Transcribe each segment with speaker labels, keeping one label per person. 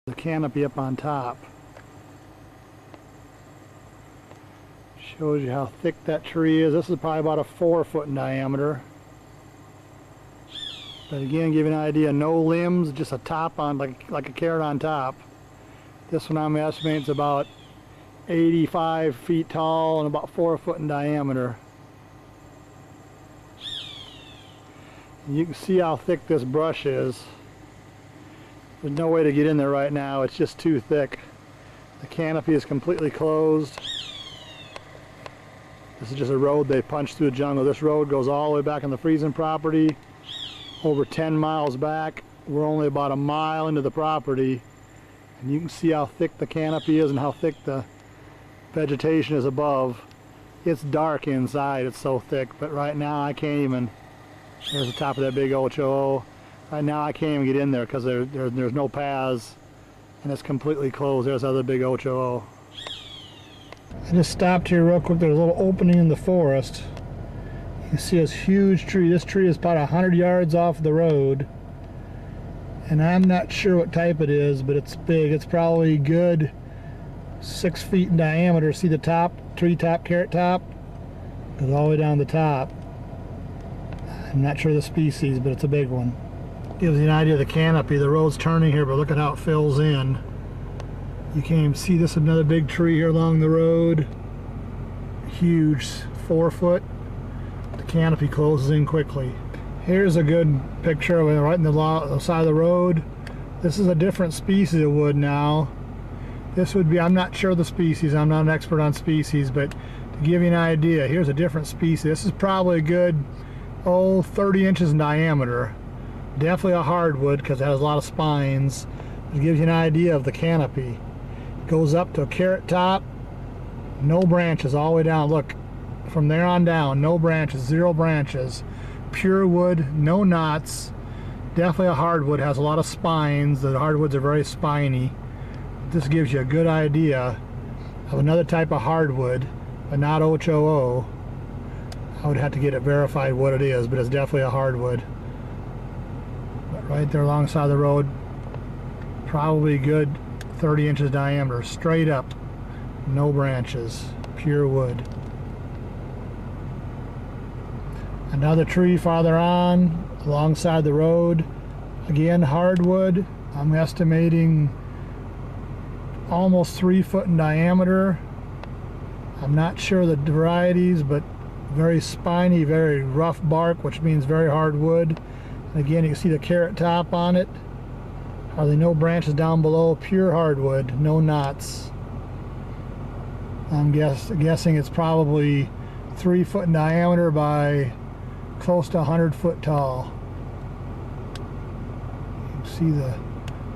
Speaker 1: The canopy up on top. Shows you how thick that tree is. This is probably about a 4-foot in diameter. But again, give you an idea, no limbs, just a top on, like a carrot on top. This one I'm estimating is about 85 feet tall and about 4 foot in diameter. And you can see how thick this brush is. There's no way to get in there right now, it's just too thick. The canopy is completely closed. This is just a road they punched through the jungle. This road goes all the way back on the Friesen property, over 10 miles back. We're only about a mile into the property, and you can see how thick the canopy is and how thick the vegetation is above. It's dark inside, it's so thick, but right now I can't even, there's the top of that big HOO. Right now I can't even get in there because there's no paths, and it's completely closed. There's the other big HOO. I just stopped here real quick. There's a little opening in the forest. You can see this huge tree. This tree is about 100 yards off the road, and I'm not sure what type it is, but it's big. It's probably good 6 feet in diameter. See the top, tree top, carrot top? Goes all the way down the top. I'm not sure the species, but it's a big one. Gives you an idea of the canopy. The road's turning here, but look at how it fills in. You can't even see this. Another big tree here along the road. Huge, 4 foot. The canopy closes in quickly. Here's a good picture of it right in the side of the road. This is a different species of wood now. This would be, I'm not sure the species, I'm not an expert on species, but to give you an idea, here's a different species. This is probably a good, 30 inches in diameter. Definitely a hardwood because it has a lot of spines. It gives you an idea of the canopy. It goes up to a carrot top, no branches all the way down. Look, from there on down, no branches, 0 branches. Pure wood, no knots. Definitely a hardwood, has a lot of spines. The hardwoods are very spiny. This gives you a good idea of another type of hardwood, but not HOO. I would have to get it verified what it is, but it's definitely a hardwood. But right there alongside the road, probably good 30 inches diameter, straight up, no branches, pure wood. Another tree farther on, alongside the road, again hardwood. I'm estimating almost 3 foot in diameter. I'm not sure the varieties, but very spiny, very rough bark, which means very hard wood. And again, you can see the carrot top on it. Hardly no branches down below, pure hardwood, no knots. I'm guessing it's probably 3 foot in diameter by close to 100 foot tall. You can see the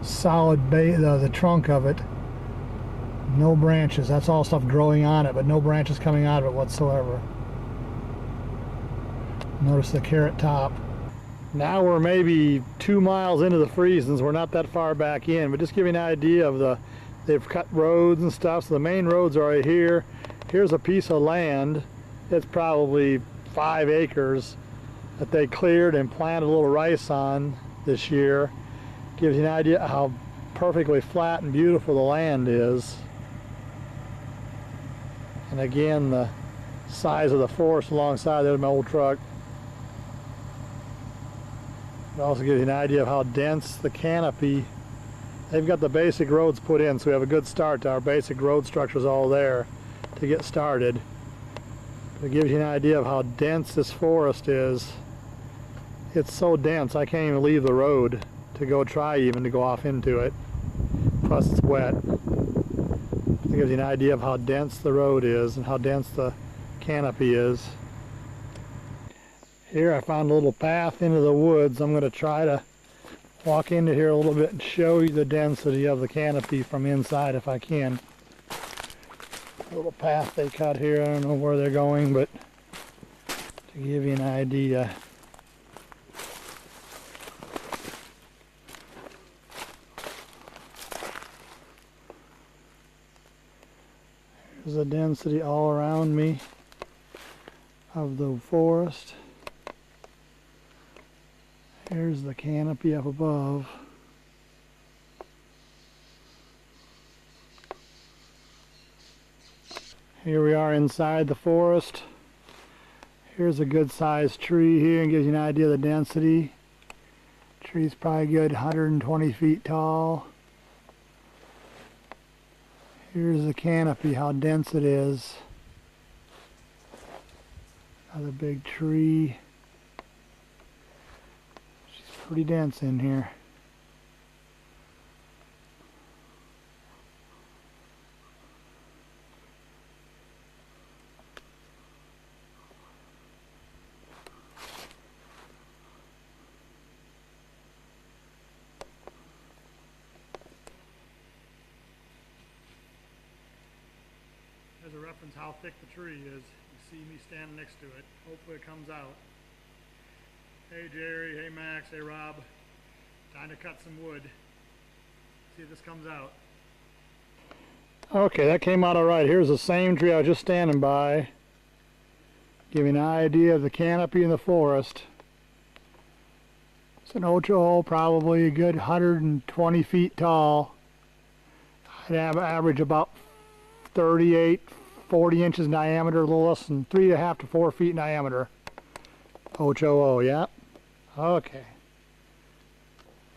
Speaker 1: solid base, the trunk of it. No branches, that's all stuff growing on it, but no branches coming out of it whatsoever. Notice the carrot top. Now we're maybe 2 miles into the Friesens. We're not that far back in, but just give you an idea of they've cut roads and stuff. So the main roads are right here. Here's a piece of land. It's probably 5 acres that they cleared and planted a little rice on this year. Gives you an idea of how perfectly flat and beautiful the land is. And again, the size of the forest alongside. There's my old truck. It also gives you an idea of how dense the canopy. They've got the basic roads put in, so we have a good start to our basic road structures all there to get started. But it gives you an idea of how dense this forest is. It's so dense I can't even leave the road to go try even to go off into it. Plus it's wet. It gives you an idea of how dense the road is and how dense the canopy is. Here I found a little path into the woods. I'm going to try to walk into here a little bit and show you the density of the canopy from inside if I can. A little path they cut here. I don't know where they're going, but to give you an idea. Here's the density all around me of the forest. Here's the canopy up above. Here we are inside the forest. Here's a good sized tree here and gives you an idea of the density. Tree's probably good 120 feet tall. Here's the canopy, how dense it is. Another big tree. She's pretty dense in here. As a reference how thick the tree is, you see me standing next to it. Hopefully it comes out. Hey Jerry, hey Max, hey Rob. Time to cut some wood. See if this comes out. Okay, that came out alright. Here's the same tree I was just standing by. Give you an idea of the canopy in the forest. It's an ocho, probably a good 120 feet tall. I'd average about 38, 40 inches in diameter, a little less than 3.5 to 4 feet in diameter. Ocho, yeah. Okay.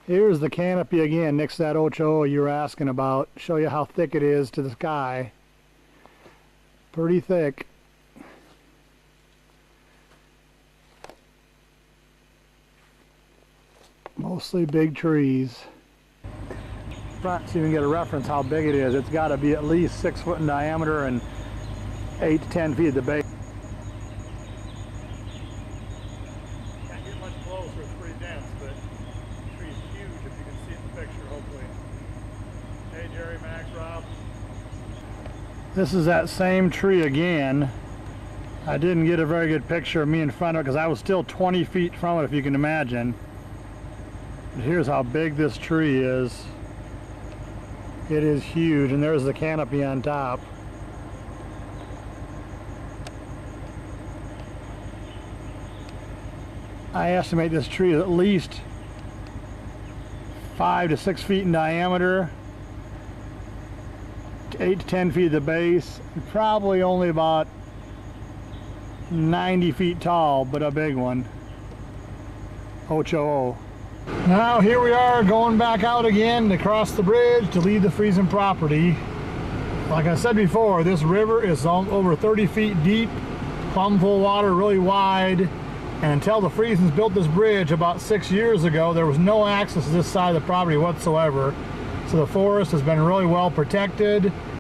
Speaker 1: Here's the canopy again next to that ocho you were asking about. Show you how thick it is to the sky. Pretty thick. Mostly big trees. Front, so you can get a reference how big it is. It's got to be at least 6 foot in diameter and 8 to 10 feet at the base. Can't get much closer, it's pretty dense, but the tree is huge if you can see it in the picture, hopefully. Hey Jerry, Max, Rob. This is that same tree again. I didn't get a very good picture of me in front of it because I was still 20 feet from it, if you can imagine. But here's how big this tree is. It is huge, and there's the canopy on top. I estimate this tree is at least 5 to 6 feet in diameter, 8 to 10 feet at the base, and probably only about 90 feet tall, but a big one. Ocho. Now here we are going back out again to cross the bridge to leave the freezing property. Like I said before, this river is over 30 feet deep, plumb full water, really wide, and until the Friesens built this bridge about 6 years ago, there was no access to this side of the property whatsoever. So the forest has been really well protected.